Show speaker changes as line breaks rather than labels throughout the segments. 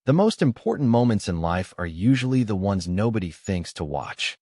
The most important moments in life are usually the ones nobody thinks to watch.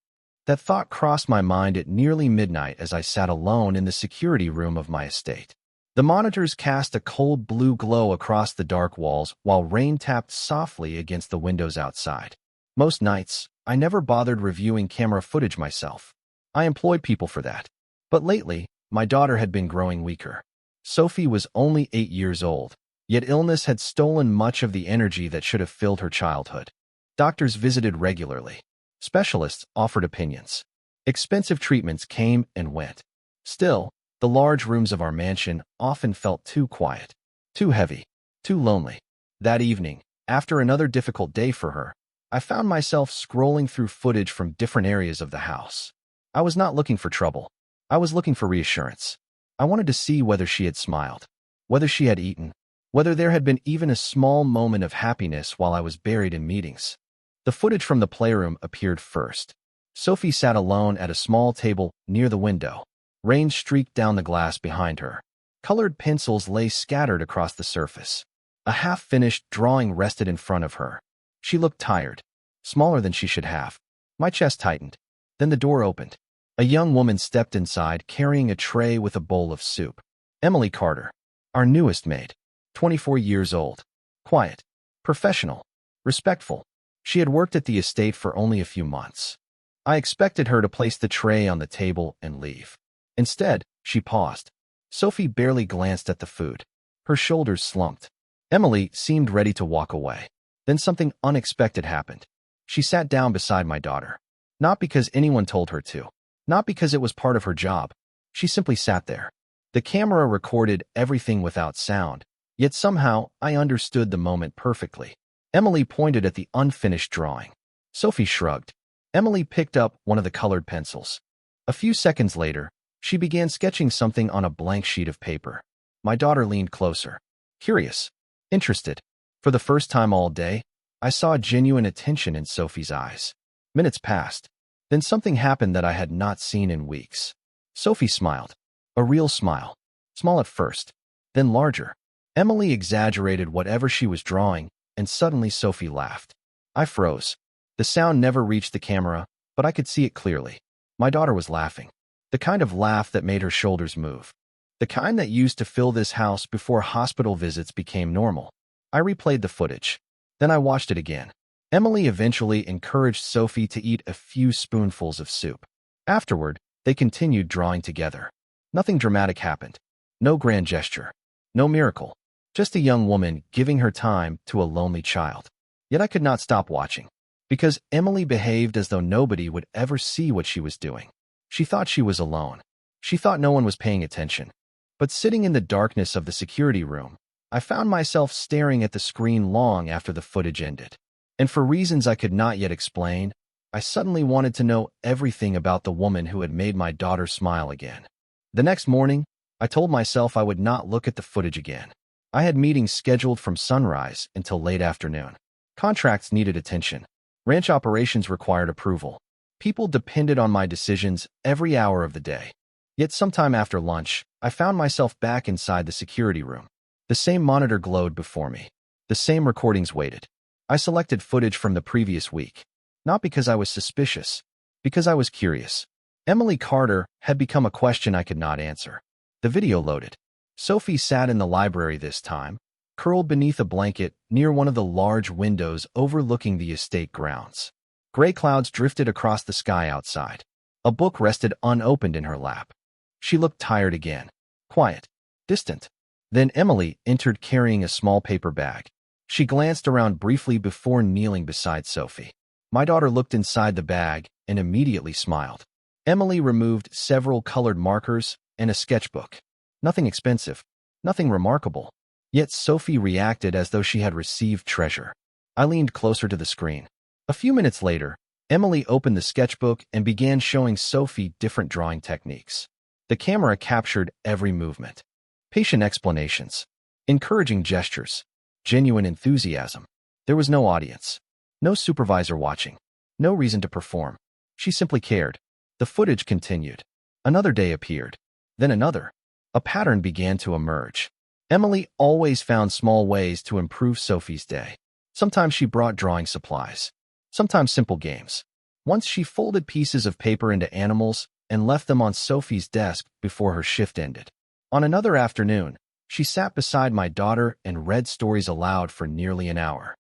That thought crossed my mind at nearly midnight as I sat alone in the security room of my estate. The monitors cast a cold blue glow across the dark walls while rain tapped softly against the windows outside. Most nights, I never bothered reviewing camera footage myself. I employed people for that. But lately, my daughter had been growing weaker. Sophie was only 8 years old, yet illness had stolen much of the energy that should have filled her childhood. Doctors visited regularly. Specialists offered opinions. Expensive treatments came and went. Still, the large rooms of our mansion often felt too quiet, too heavy, too lonely. That evening, after another difficult day for her, I found myself scrolling through footage from different areas of the house. I was not looking for trouble. I was looking for reassurance. I wanted to see whether she had smiled, whether she had eaten, whether there had been even a small moment of happiness while I was buried in meetings. The footage from the playroom appeared first. Sophie sat alone at a small table near the window. Rain streaked down the glass behind her. Colored pencils lay scattered across the surface. A half-finished drawing rested in front of her. She looked tired, smaller than she should have. My chest tightened. Then the door opened. A young woman stepped inside carrying a tray with a bowl of soup. Emily Carter, our newest maid, 24 years old. Quiet, professional, respectful. She had worked at the estate for only a few months. I expected her to place the tray on the table and leave. Instead, she paused. Sophie barely glanced at the food. Her shoulders slumped. Emily seemed ready to walk away. Then something unexpected happened. She sat down beside my daughter. Not because anyone told her to. Not because it was part of her job. She simply sat there. The camera recorded everything without sound, yet somehow I understood the moment perfectly. Emily pointed at the unfinished drawing. Sophie shrugged. Emily picked up one of the colored pencils. A few seconds later, she began sketching something on a blank sheet of paper. My daughter leaned closer. Curious. Interested. For the first time all day, I saw genuine attention in Sophie's eyes. Minutes passed. Then something happened that I had not seen in weeks. Sophie smiled. A real smile. Small at first, then larger. Emily exaggerated whatever she was drawing, and suddenly Sophie laughed. I froze. The sound never reached the camera, but I could see it clearly. My daughter was laughing. The kind of laugh that made her shoulders move. The kind that used to fill this house before hospital visits became normal. I replayed the footage. Then I watched it again. Emily eventually encouraged Sophie to eat a few spoonfuls of soup. Afterward, they continued drawing together. Nothing dramatic happened. No grand gesture. No miracle. Just a young woman giving her time to a lonely child. Yet I could not stop watching. Because Emily behaved as though nobody would ever see what she was doing. She thought she was alone. She thought no one was paying attention. But sitting in the darkness of the security room, I found myself staring at the screen long after the footage ended. And for reasons I could not yet explain, I suddenly wanted to know everything about the woman who had made my daughter smile again. The next morning, I told myself I would not look at the footage again. I had meetings scheduled from sunrise until late afternoon. Contracts needed attention. Ranch operations required approval. People depended on my decisions every hour of the day. Yet sometime after lunch, I found myself back inside the security room. The same monitor glowed before me. The same recordings waited. I selected footage from the previous week. Not because I was suspicious, because I was curious. Emily Carter had become a question I could not answer. The video loaded. Sophie sat in the library this time, curled beneath a blanket near one of the large windows overlooking the estate grounds. Gray clouds drifted across the sky outside. A book rested unopened in her lap. She looked tired again. Quiet. Distant. Then Emily entered carrying a small paper bag. She glanced around briefly before kneeling beside Sophie. My daughter looked inside the bag and immediately smiled. Emily removed several colored markers and a sketchbook. Nothing expensive. Nothing remarkable. Yet Sophie reacted as though she had received treasure. I leaned closer to the screen. A few minutes later, Emily opened the sketchbook and began showing Sophie different drawing techniques. The camera captured every movement. Patient explanations. Encouraging gestures. Genuine enthusiasm. There was no audience. No supervisor watching. No reason to perform. She simply cared. The footage continued. Another day appeared. Then another. A pattern began to emerge. Emily always found small ways to improve Sophie's day. Sometimes she brought drawing supplies. Sometimes simple games. Once she folded pieces of paper into animals and left them on Sophie's desk before her shift ended. On another afternoon, she sat beside my daughter and read stories aloud for nearly an hour.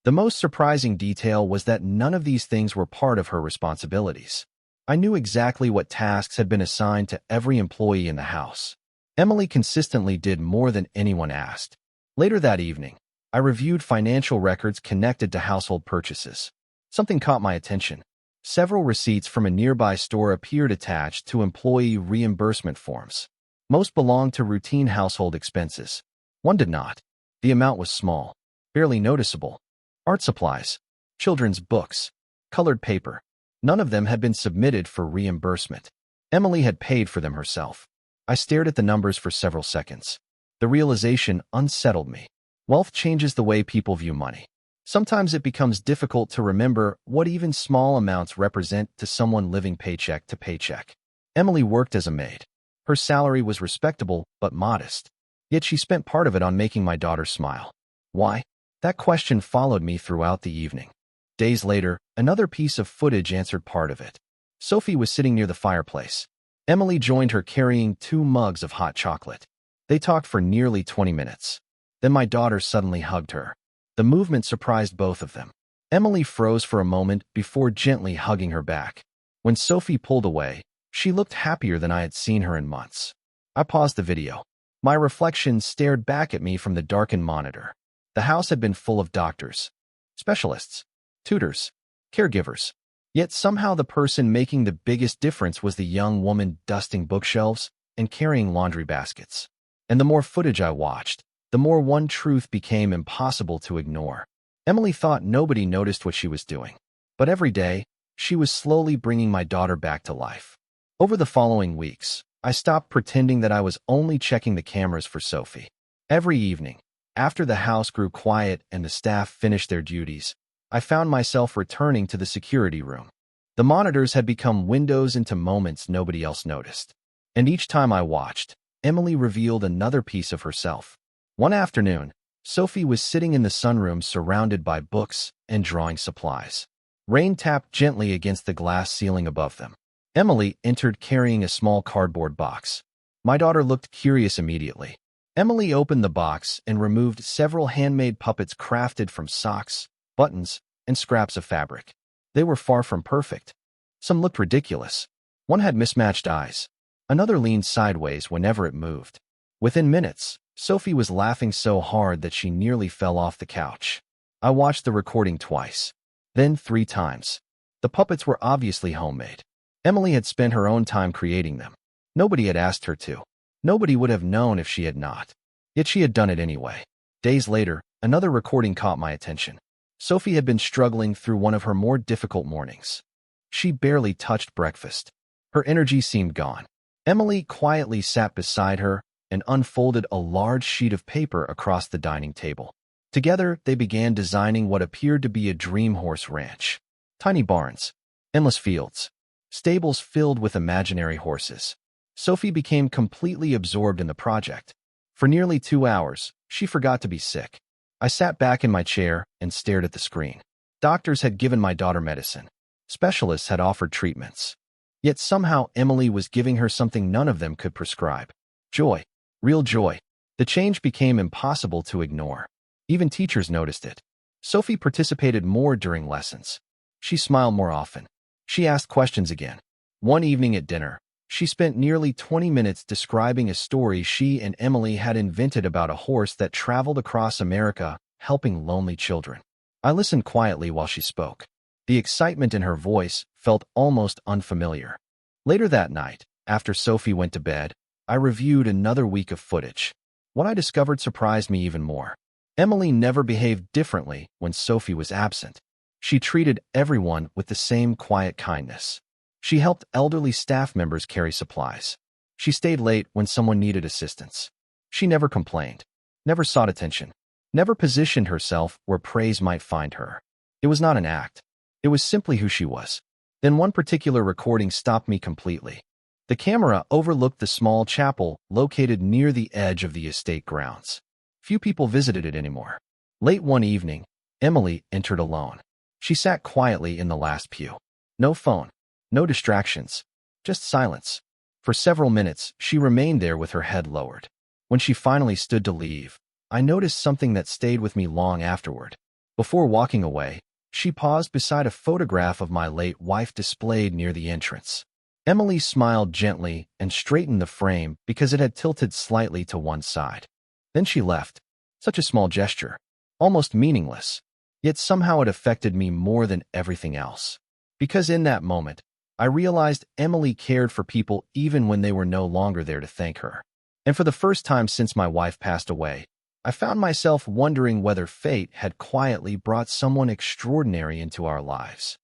The most surprising detail was that none of these things were part of her responsibilities. I knew exactly what tasks had been assigned to every employee in the house. Emily consistently did more than anyone asked. Later that evening, I reviewed financial records connected to household purchases. Something caught my attention. Several receipts from a nearby store appeared attached to employee reimbursement forms. Most belonged to routine household expenses. One did not. The amount was small, barely noticeable. Art supplies, children's books, colored paper. None of them had been submitted for reimbursement. Emily had paid for them herself. I stared at the numbers for several seconds. The realization unsettled me. Wealth changes the way people view money. Sometimes it becomes difficult to remember what even small amounts represent to someone living paycheck to paycheck. Emily worked as a maid. Her salary was respectable but modest. Yet she spent part of it on making my daughter smile. Why? That question followed me throughout the evening. Days later, another piece of footage answered part of it. Sophie was sitting near the fireplace. Emily joined her carrying 2 mugs of hot chocolate. They talked for nearly 20 minutes. Then my daughter suddenly hugged her. The movement surprised both of them. Emily froze for a moment before gently hugging her back. When Sophie pulled away, she looked happier than I had seen her in months. I paused the video. My reflection stared back at me from the darkened monitor. The house had been full of doctors, specialists, tutors, caregivers. Yet somehow the person making the biggest difference was the young woman dusting bookshelves and carrying laundry baskets. And the more footage I watched, the more one truth became impossible to ignore. Emily thought nobody noticed what she was doing. But every day, she was slowly bringing my daughter back to life. Over the following weeks, I stopped pretending that I was only checking the cameras for Sophie. Every evening, after the house grew quiet and the staff finished their duties, I found myself returning to the security room. The monitors had become windows into moments nobody else noticed. And each time I watched, Emily revealed another piece of herself. One afternoon, Sophie was sitting in the sunroom surrounded by books and drawing supplies. Rain tapped gently against the glass ceiling above them. Emily entered carrying a small cardboard box. My daughter looked curious immediately. Emily opened the box and removed several handmade puppets crafted from socks, buttons, and scraps of fabric. They were far from perfect. Some looked ridiculous. One had mismatched eyes. Another leaned sideways whenever it moved. Within minutes, Sophie was laughing so hard that she nearly fell off the couch. I watched the recording twice, then 3 times. The puppets were obviously homemade. Emily had spent her own time creating them. Nobody had asked her to. Nobody would have known if she had not. Yet she had done it anyway. Days later, another recording caught my attention. Sophie had been struggling through one of her more difficult mornings. She barely touched breakfast. Her energy seemed gone. Emily quietly sat beside her and unfolded a large sheet of paper across the dining table. Together, they began designing what appeared to be a dream horse ranch. Tiny barns, endless fields, stables filled with imaginary horses. Sophie became completely absorbed in the project. For nearly 2 hours, she forgot to be sick. I sat back in my chair and stared at the screen. Doctors had given my daughter medicine. Specialists had offered treatments. Yet somehow Emily was giving her something none of them could prescribe. Joy. Real joy. The change became impossible to ignore. Even teachers noticed it. Sophie participated more during lessons. She smiled more often. She asked questions again. One evening at dinner, she spent nearly 20 minutes describing a story she and Emily had invented about a horse that traveled across America, helping lonely children. I listened quietly while she spoke. The excitement in her voice felt almost unfamiliar. Later that night, after Sophie went to bed, I reviewed another week of footage. What I discovered surprised me even more. Emily never behaved differently when Sophie was absent. She treated everyone with the same quiet kindness. She helped elderly staff members carry supplies. She stayed late when someone needed assistance. She never complained, never sought attention, never positioned herself where praise might find her. It was not an act. It was simply who she was. Then one particular recording stopped me completely. The camera overlooked the small chapel located near the edge of the estate grounds. Few people visited it anymore. Late one evening, Emily entered alone. She sat quietly in the last pew. No phone, no distractions, just silence. For several minutes, she remained there with her head lowered. When she finally stood to leave, I noticed something that stayed with me long afterward. Before walking away, she paused beside a photograph of my late wife displayed near the entrance. Emily smiled gently and straightened the frame because it had tilted slightly to one side. Then she left. Such a small gesture, almost meaningless. Yet somehow it affected me more than everything else. Because in that moment, I realized Emily cared for people even when they were no longer there to thank her. And for the first time since my wife passed away, I found myself wondering whether fate had quietly brought someone extraordinary into our lives.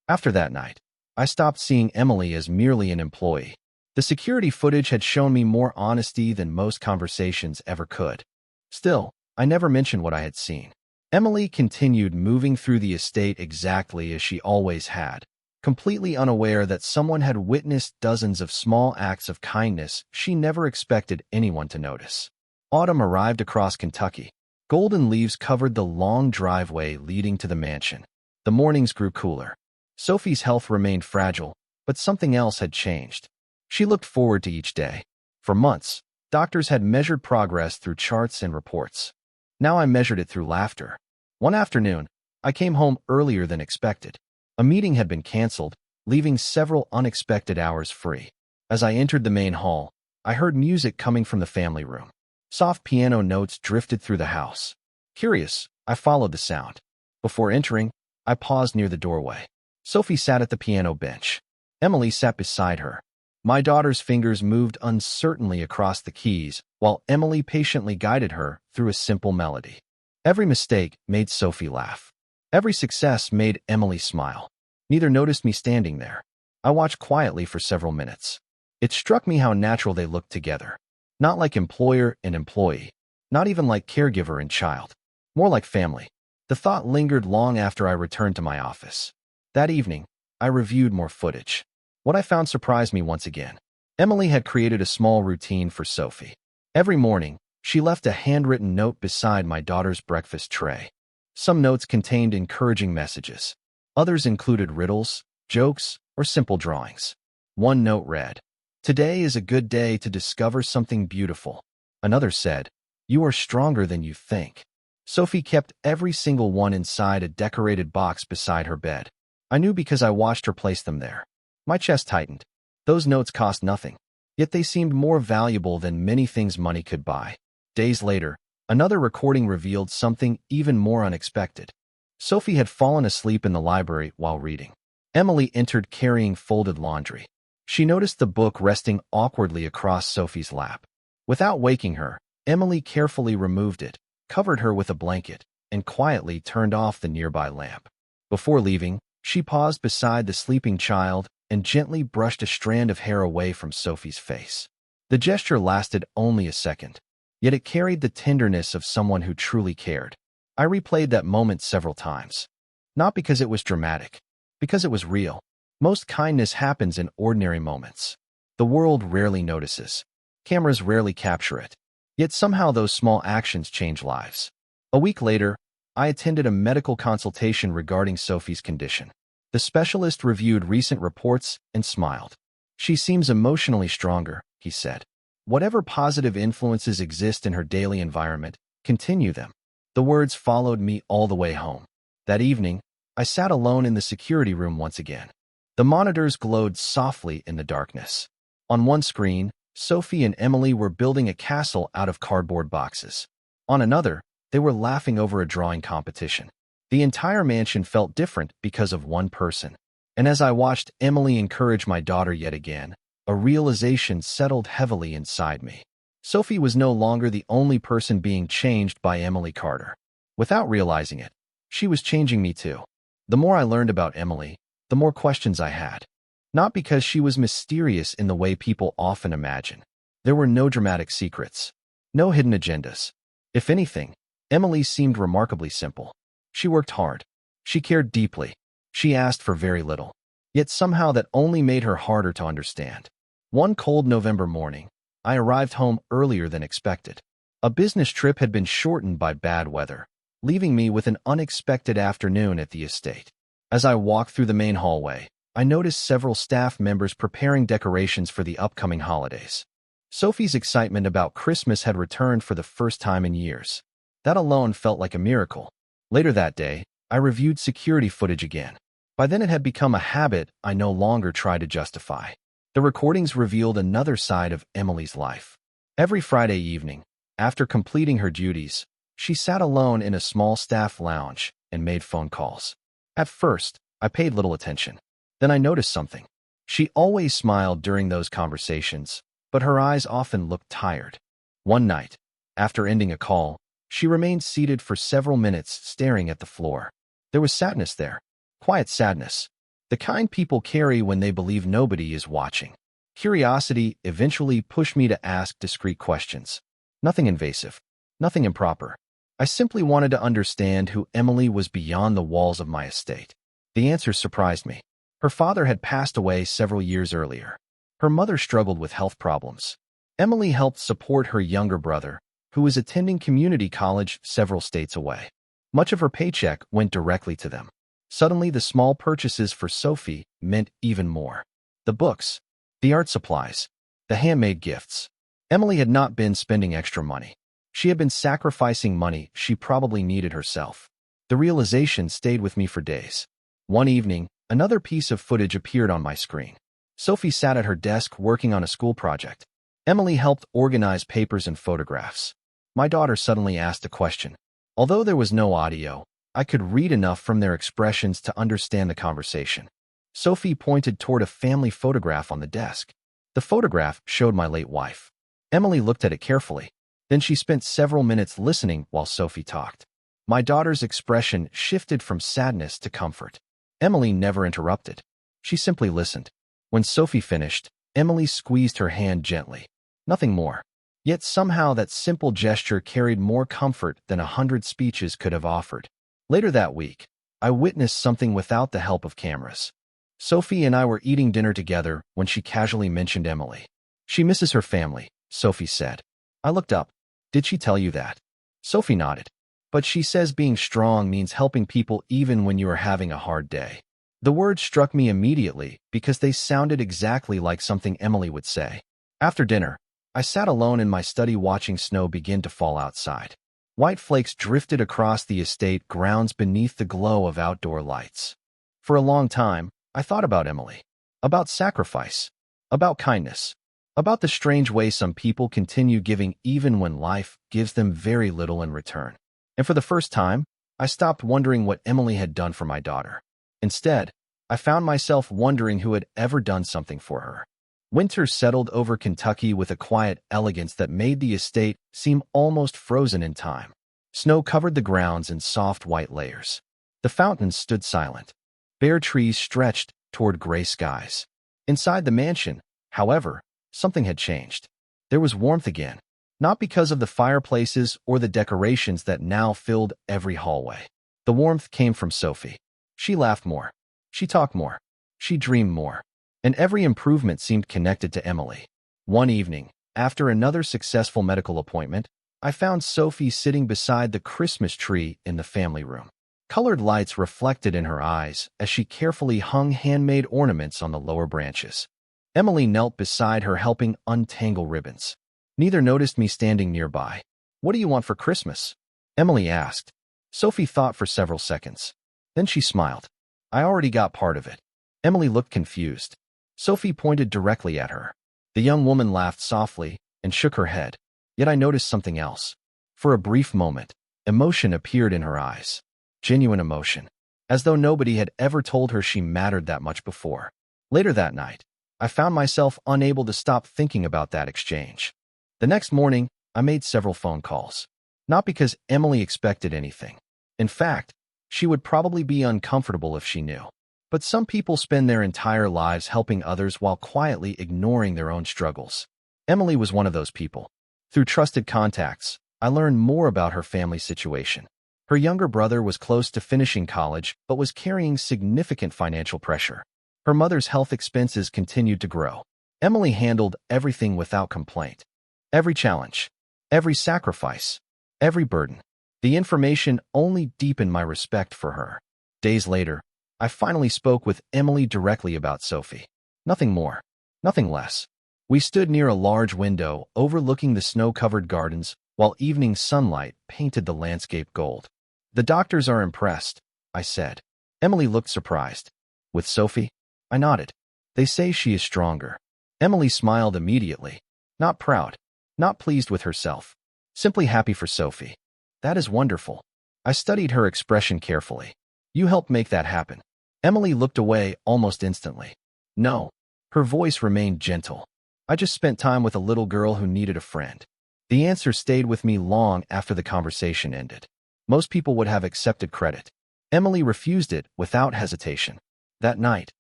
After that night, I stopped seeing Emily as merely an employee. The security footage had shown me more honesty than most conversations ever could. Still, I never mentioned what I had seen. Emily continued moving through the estate exactly as she always had, completely unaware that someone had witnessed dozens of small acts of kindness she never expected anyone to notice. Autumn arrived across Kentucky. Golden leaves covered the long driveway leading to the mansion. The mornings grew cooler. Sophie's health remained fragile, but something else had changed. She looked forward to each day. For months, doctors had measured progress through charts and reports. Now I measured it through laughter. One afternoon, I came home earlier than expected. A meeting had been canceled, leaving several unexpected hours free. As I entered the main hall, I heard music coming from the family room. Soft piano notes drifted through the house. Curious, I followed the sound. Before entering, I paused near the doorway. Sophie sat at the piano bench. Emily sat beside her. My daughter's fingers moved uncertainly across the keys, while Emily patiently guided her through a simple melody. Every mistake made Sophie laugh. Every success made Emily smile. Neither noticed me standing there. I watched quietly for several minutes. It struck me how natural they looked together. Not like employer and employee. Not even like caregiver and child. More like family. The thought lingered long after I returned to my office. That evening, I reviewed more footage. What I found surprised me once again. Emily had created a small routine for Sophie. Every morning, she left a handwritten note beside my daughter's breakfast tray. Some notes contained encouraging messages. Others included riddles, jokes, or simple drawings. One note read, "Today is a good day to discover something beautiful." Another said, "You are stronger than you think." Sophie kept every single one inside a decorated box beside her bed. I knew because I watched her place them there. My chest tightened. Those notes cost nothing, yet they seemed more valuable than many things money could buy. Days later, another recording revealed something even more unexpected. Sophie had fallen asleep in the library while reading. Emily entered carrying folded laundry. She noticed the book resting awkwardly across Sophie's lap. Without waking her, Emily carefully removed it, covered her with a blanket, and quietly turned off the nearby lamp. Before leaving, she paused beside the sleeping child and gently brushed a strand of hair away from Sophie's face. The gesture lasted only a second, yet it carried the tenderness of someone who truly cared. I replayed that moment several times. Not because it was dramatic, because it was real. Most kindness happens in ordinary moments. The world rarely notices. Cameras rarely capture it. Yet somehow those small actions change lives. A week later, I attended a medical consultation regarding Sophie's condition. The specialist reviewed recent reports and smiled. "She seems emotionally stronger," he said. "Whatever positive influences exist in her daily environment, continue them." The words followed me all the way home. That evening, I sat alone in the security room once again. The monitors glowed softly in the darkness. On one screen, Sophie and Emily were building a castle out of cardboard boxes. On another, they were laughing over a drawing competition. The entire mansion felt different because of one person. And as I watched Emily encourage my daughter yet again, a realization settled heavily inside me. Sophie was no longer the only person being changed by Emily Carter. Without realizing it, she was changing me too. The more I learned about Emily, the more questions I had. Not because she was mysterious in the way people often imagine. There were no dramatic secrets, no hidden agendas. If anything, Emily seemed remarkably simple. She worked hard. She cared deeply. She asked for very little. Yet somehow that only made her harder to understand. One cold November morning, I arrived home earlier than expected. A business trip had been shortened by bad weather. leaving me with an unexpected afternoon at the estate. As I walked through the main hallway, I noticed several staff members preparing decorations for the upcoming holidays. Sophie's excitement about Christmas had returned for the first time in years. That alone felt like a miracle. Later that day, I reviewed security footage again. By then it had become a habit I no longer tried to justify. The recordings revealed another side of Emily's life. Every Friday evening, after completing her duties, she sat alone in a small staff lounge and made phone calls. At first, I paid little attention. Then I noticed something. She always smiled during those conversations, but her eyes often looked tired. One night, after ending a call, she remained seated for several minutes staring at the floor. There was sadness there. Quiet sadness. The kind people carry when they believe nobody is watching. Curiosity eventually pushed me to ask discreet questions. Nothing invasive. Nothing improper. I simply wanted to understand who Emily was beyond the walls of my estate. The answers surprised me. Her father had passed away several years earlier. Her mother struggled with health problems. Emily helped support her younger brother, who was attending community college several states away. Much of her paycheck went directly to them. Suddenly, the small purchases for Sophie meant even more. The books, the art supplies, the handmade gifts. Emily had not been spending extra money. She had been sacrificing money she probably needed herself. The realization stayed with me for days. One evening, another piece of footage appeared on my screen. Sophie sat at her desk working on a school project. Emily helped organize papers and photographs. My daughter suddenly asked a question. Although there was no audio, I could read enough from their expressions to understand the conversation. Sophie pointed toward a family photograph on the desk. The photograph showed my late wife. Emily looked at it carefully. Then she spent several minutes listening while Sophie talked. My daughter's expression shifted from sadness to comfort. Emily never interrupted. She simply listened. When Sophie finished, Emily squeezed her hand gently. Nothing more. Yet somehow that simple gesture carried more comfort than 100 speeches could have offered. Later that week, I witnessed something without the help of cameras. Sophie and I were eating dinner together when she casually mentioned Emily. She misses her family, Sophie said. I looked up. Did she tell you that? Sophie nodded. But she says being strong means helping people even when you are having a hard day. The words struck me immediately because they sounded exactly like something Emily would say. After dinner, I sat alone in my study watching snow begin to fall outside. White flakes drifted across the estate grounds beneath the glow of outdoor lights. For a long time, I thought about Emily, about sacrifice, about kindness, about the strange way some people continue giving even when life gives them very little in return. And for the first time, I stopped wondering what Emily had done for my daughter. Instead, I found myself wondering who had ever done something for her. Winter settled over Kentucky with a quiet elegance that made the estate seem almost frozen in time. Snow covered the grounds in soft white layers. The fountains stood silent. Bare trees stretched toward gray skies. Inside the mansion, however, something had changed. There was warmth again, not because of the fireplaces or the decorations that now filled every hallway. The warmth came from Sophie. She laughed more. She talked more. She dreamed more. And every improvement seemed connected to Emily. One evening, after another successful medical appointment, I found Sophie sitting beside the Christmas tree in the family room. Colored lights reflected in her eyes as she carefully hung handmade ornaments on the lower branches. Emily knelt beside her helping untangle ribbons. Neither noticed me standing nearby. "What do you want for Christmas?" Emily asked. Sophie thought for several seconds. Then she smiled. "I already got part of it." Emily looked confused. Sophie pointed directly at her. The young woman laughed softly and shook her head. Yet I noticed something else. For a brief moment, emotion appeared in her eyes. Genuine emotion. As though nobody had ever told her she mattered that much before. Later that night, I found myself unable to stop thinking about that exchange. The next morning, I made several phone calls. Not because Emily expected anything. In fact, she would probably be uncomfortable if she knew. But some people spend their entire lives helping others while quietly ignoring their own struggles. Emily was one of those people. Through trusted contacts, I learned more about her family situation. Her younger brother was close to finishing college but was carrying significant financial pressure. Her mother's health expenses continued to grow. Emily handled everything without complaint. Every challenge, every sacrifice, every burden. The information only deepened my respect for her. Days later, I finally spoke with Emily directly about Sophie. Nothing more, nothing less. We stood near a large window overlooking the snow-covered gardens while evening sunlight painted the landscape gold. The doctors are impressed, I said. Emily looked surprised. With Sophie? I nodded. They say she is stronger. Emily smiled immediately. Not proud, not pleased with herself. Simply happy for Sophie. That is wonderful. I studied her expression carefully. You helped make that happen. Emily looked away almost instantly. No. Her voice remained gentle. I just spent time with a little girl who needed a friend. The answer stayed with me long after the conversation ended. Most people would have accepted credit. Emily refused it without hesitation. That night,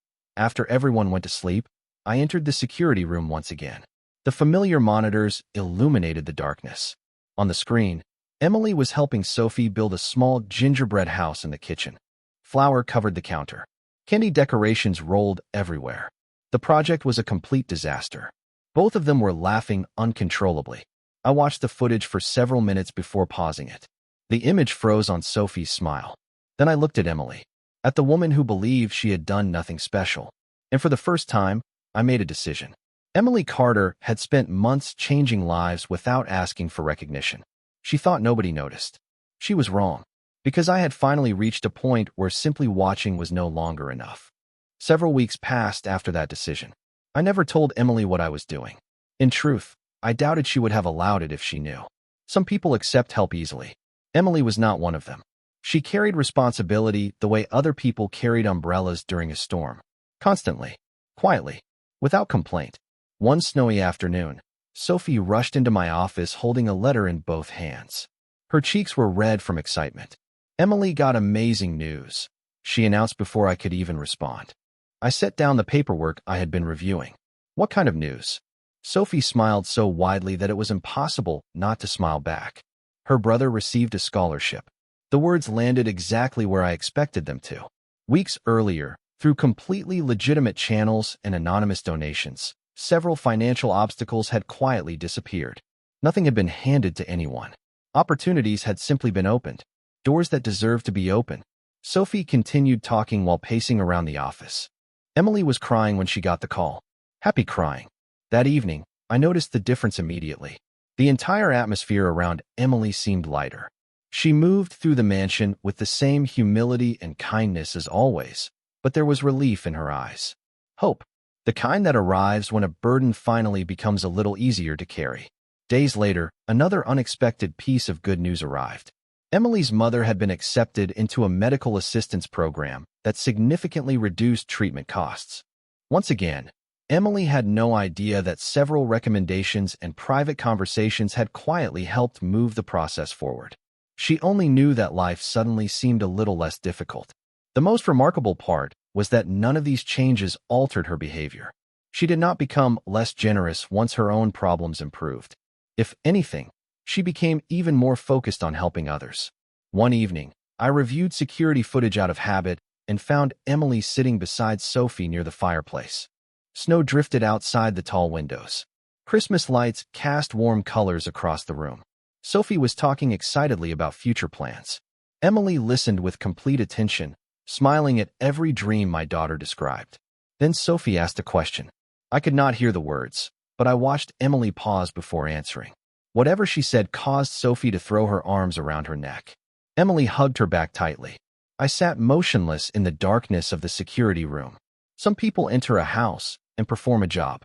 after everyone went to sleep, I entered the security room once again. The familiar monitors illuminated the darkness. On the screen, Emily was helping Sophie build a small gingerbread house in the kitchen. Flour covered the counter. Candy decorations rolled everywhere. The project was a complete disaster. Both of them were laughing uncontrollably. I watched the footage for several minutes before pausing it. The image froze on Sophie's smile. Then I looked at Emily, at the woman who believed she had done nothing special. And for the first time, I made a decision. Emily Carter had spent months changing lives without asking for recognition. She thought nobody noticed. She was wrong, because I had finally reached a point where simply watching was no longer enough. Several weeks passed after that decision. I never told Emily what I was doing. In truth, I doubted she would have allowed it if she knew. Some people accept help easily. Emily was not one of them. She carried responsibility the way other people carried umbrellas during a storm. Constantly, quietly, without complaint. One snowy afternoon, Sophie rushed into my office holding a letter in both hands. Her cheeks were red from excitement. Emily got amazing news, she announced before I could even respond. I set down the paperwork I had been reviewing. What kind of news? Sophie smiled so widely that it was impossible not to smile back. Her brother received a scholarship. The words landed exactly where I expected them to. Weeks earlier, through completely legitimate channels and anonymous donations, several financial obstacles had quietly disappeared. Nothing had been handed to anyone. Opportunities had simply been opened. Doors that deserved to be open. Sophie continued talking while pacing around the office. Emily was crying when she got the call. Happy crying. That evening, I noticed the difference immediately. The entire atmosphere around Emily seemed lighter. She moved through the mansion with the same humility and kindness as always, but there was relief in her eyes. Hope. The kind that arrives when a burden finally becomes a little easier to carry. Days later, another unexpected piece of good news arrived. Emily's mother had been accepted into a medical assistance program that significantly reduced treatment costs. Once again, Emily had no idea that several recommendations and private conversations had quietly helped move the process forward. She only knew that life suddenly seemed a little less difficult. The most remarkable part was that none of these changes altered her behavior. She did not become less generous once her own problems improved. If anything, she became even more focused on helping others. One evening, I reviewed security footage out of habit and found Emily sitting beside Sophie near the fireplace. Snow drifted outside the tall windows. Christmas lights cast warm colors across the room. Sophie was talking excitedly about future plans. Emily listened with complete attention, smiling at every dream my daughter described. Then Sophie asked a question. I could not hear the words, but I watched Emily pause before answering. Whatever she said caused Sophie to throw her arms around her neck. Emily hugged her back tightly. I sat motionless in the darkness of the security room. Some people enter a house and perform a job.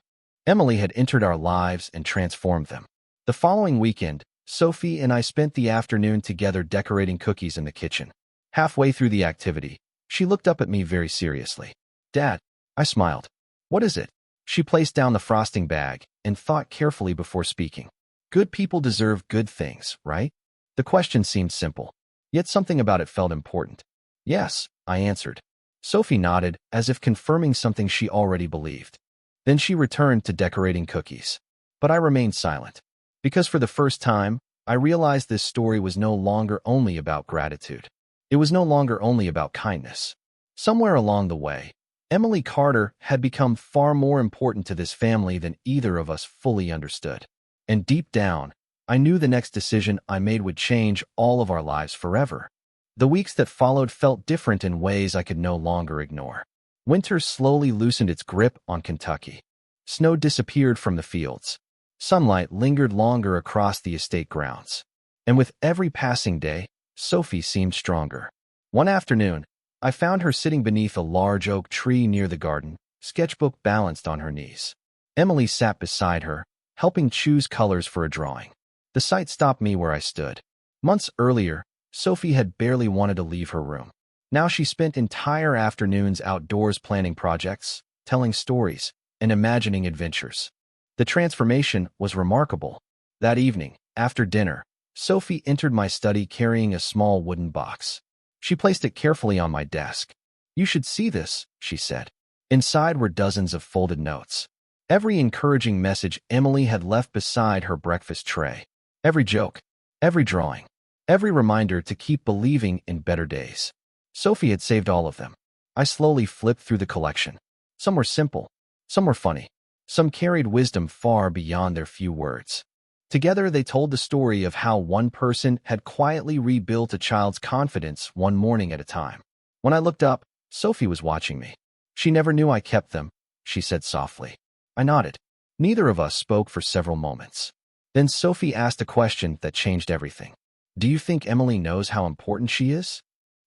Emily had entered our lives and transformed them. The following weekend, Sophie and I spent the afternoon together decorating cookies in the kitchen. Halfway through the activity, she looked up at me very seriously. Dad, I smiled. What is it? She placed down the frosting bag and thought carefully before speaking. Good people deserve good things, right? The question seemed simple, yet something about it felt important. Yes, I answered. Sophie nodded, as if confirming something she already believed. Then she returned to decorating cookies. But I remained silent. Because for the first time, I realized this story was no longer only about gratitude. It was no longer only about kindness. Somewhere along the way, Emily Carter had become far more important to this family than either of us fully understood. And deep down, I knew the next decision I made would change all of our lives forever. The weeks that followed felt different in ways I could no longer ignore. Winter slowly loosened its grip on Kentucky. Snow disappeared from the fields. Sunlight lingered longer across the estate grounds. And with every passing day, Sophie seemed stronger. One afternoon, I found her sitting beneath a large oak tree near the garden, sketchbook balanced on her knees. Emily sat beside her, helping choose colors for a drawing. The sight stopped me where I stood. Months earlier, Sophie had barely wanted to leave her room. Now she spent entire afternoons outdoors planning projects, telling stories, and imagining adventures. The transformation was remarkable. That evening, after dinner, Sophie entered my study carrying a small wooden box. She placed it carefully on my desk. "You should see this," she said. Inside were dozens of folded notes. Every encouraging message Emily had left beside her breakfast tray. Every joke, every drawing, every reminder to keep believing in better days. Sophie had saved all of them. I slowly flipped through the collection. Some were simple, some were funny, some carried wisdom far beyond their few words. Together, they told the story of how one person had quietly rebuilt a child's confidence one morning at a time. When I looked up, Sophie was watching me. "She never knew I kept them," she said softly. I nodded. Neither of us spoke for several moments. Then Sophie asked a question that changed everything. "Do you think Emily knows how important she is?"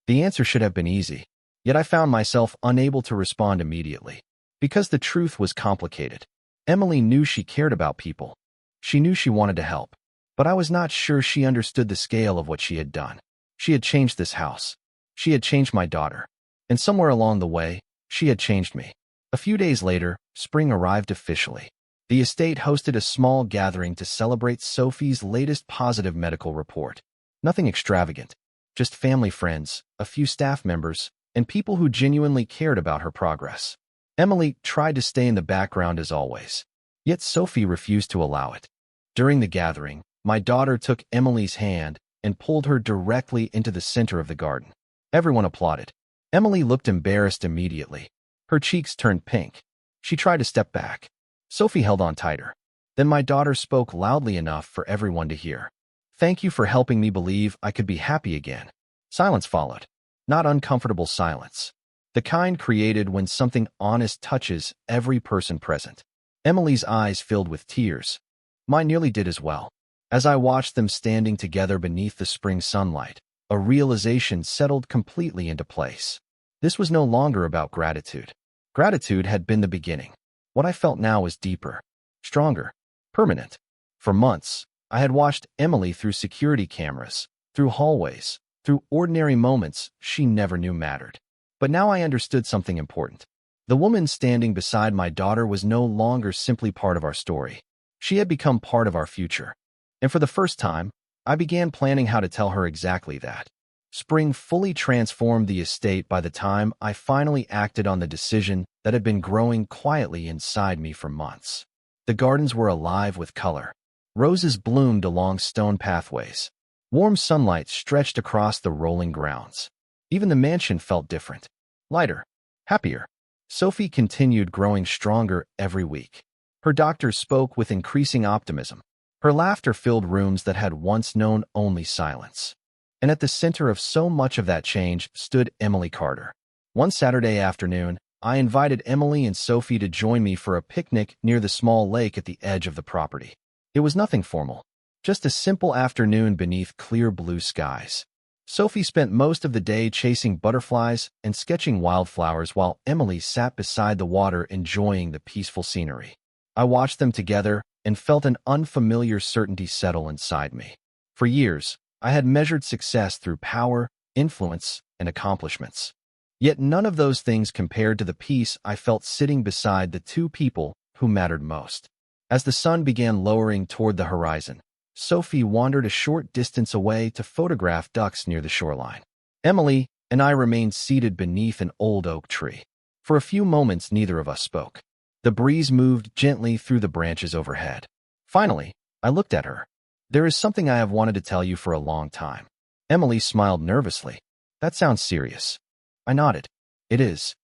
The answer should have been easy, yet I found myself unable to respond immediately. Because the truth was complicated. Emily knew she cared about people. She knew she wanted to help. But I was not sure she understood the scale of what she had done. She had changed this house. She had changed my daughter. And somewhere along the way, she had changed me. A few days later, spring arrived officially. The estate hosted a small gathering to celebrate Sophie's latest positive medical report. Nothing extravagant, just family friends, a few staff members, and people who genuinely cared about her progress. Emily tried to stay in the background as always, yet Sophie refused to allow it. During the gathering, my daughter took Emily's hand and pulled her directly into the center of the garden. Everyone applauded. Emily looked embarrassed immediately. Her cheeks turned pink. She tried to step back. Sophie held on tighter. Then my daughter spoke loudly enough for everyone to hear. "Thank you for helping me believe I could be happy again." Silence followed. Not uncomfortable silence. The kind created when something honest touches every person present. Emily's eyes filled with tears. Mine nearly did as well. As I watched them standing together beneath the spring sunlight, a realization settled completely into place. This was no longer about gratitude. Gratitude had been the beginning. What I felt now was deeper, stronger, permanent. For months, I had watched Emily through security cameras, through hallways, through ordinary moments she never knew mattered. But now I understood something important. The woman standing beside my daughter was no longer simply part of our story. She had become part of our future. And for the first time, I began planning how to tell her exactly that. Spring fully transformed the estate by the time I finally acted on the decision that had been growing quietly inside me for months. The gardens were alive with color. Roses bloomed along stone pathways. Warm sunlight stretched across the rolling grounds. Even the mansion felt different, lighter, happier. Sophie continued growing stronger every week. Her doctors spoke with increasing optimism. Her laughter filled rooms that had once known only silence. And at the center of so much of that change stood Emily Carter. One Saturday afternoon, I invited Emily and Sophie to join me for a picnic near the small lake at the edge of the property. It was nothing formal, just a simple afternoon beneath clear blue skies. Sophie spent most of the day chasing butterflies and sketching wildflowers while Emily sat beside the water enjoying the peaceful scenery. I watched them together and felt an unfamiliar certainty settle inside me. For years, I had measured success through power, influence, and accomplishments. Yet none of those things compared to the peace I felt sitting beside the two people who mattered most. As the sun began lowering toward the horizon, Sophie wandered a short distance away to photograph ducks near the shoreline. Emily and I remained seated beneath an old oak tree. For a few moments, neither of us spoke. The breeze moved gently through the branches overhead. Finally, I looked at her. "There is something I have wanted to tell you for a long time." Emily smiled nervously. "That sounds serious." I nodded. "It is."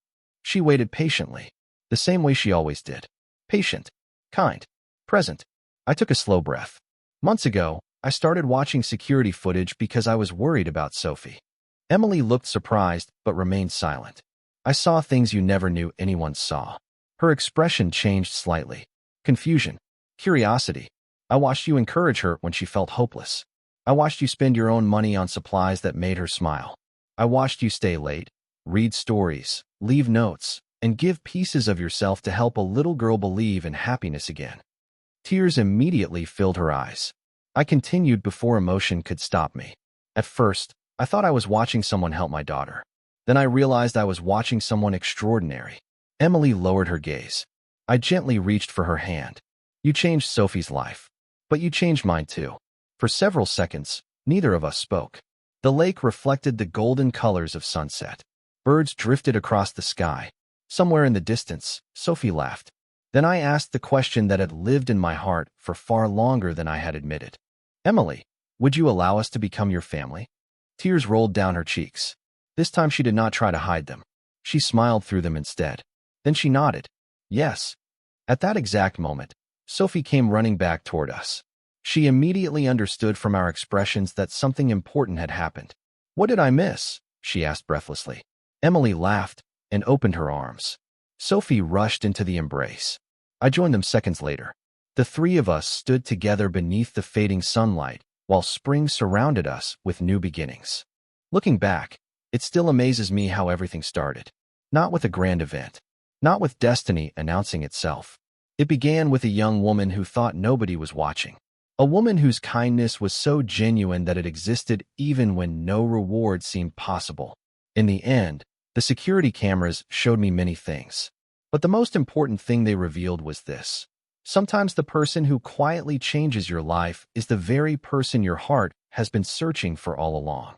She waited patiently, the same way she always did. Patient, kind, present. I took a slow breath. Months ago, I started watching security footage because I was worried about Sophie. Emily looked surprised but remained silent. I saw things you never knew anyone saw. Her expression changed slightly. Confusion. Curiosity. I watched you encourage her when she felt hopeless. I watched you spend your own money on supplies that made her smile. I watched you stay late, read stories, leave notes, and give pieces of yourself to help a little girl believe in happiness again. Tears immediately filled her eyes. I continued before emotion could stop me. At first, I thought I was watching someone help my daughter. Then I realized I was watching someone extraordinary. Emily lowered her gaze. I gently reached for her hand. You changed Sophie's life. But you changed mine too. For several seconds, neither of us spoke. The lake reflected the golden colors of sunset. Birds drifted across the sky. Somewhere in the distance, Sophie laughed. Then I asked the question that had lived in my heart for far longer than I had admitted. Emily, would you allow us to become your family? Tears rolled down her cheeks. This time she did not try to hide them. She smiled through them instead. Then she nodded. Yes. At that exact moment, Sophie came running back toward us. She immediately understood from our expressions that something important had happened. What did I miss? She asked breathlessly. Emily laughed and opened her arms. Sophie rushed into the embrace. I joined them seconds later. The three of us stood together beneath the fading sunlight, while spring surrounded us with new beginnings. Looking back, it still amazes me how everything started. Not with a grand event. Not with destiny announcing itself. It began with a young woman who thought nobody was watching. A woman whose kindness was so genuine that it existed even when no reward seemed possible. In the end, the security cameras showed me many things. But the most important thing they revealed was this. Sometimes the person who quietly changes your life is the very person your heart has been searching for all along.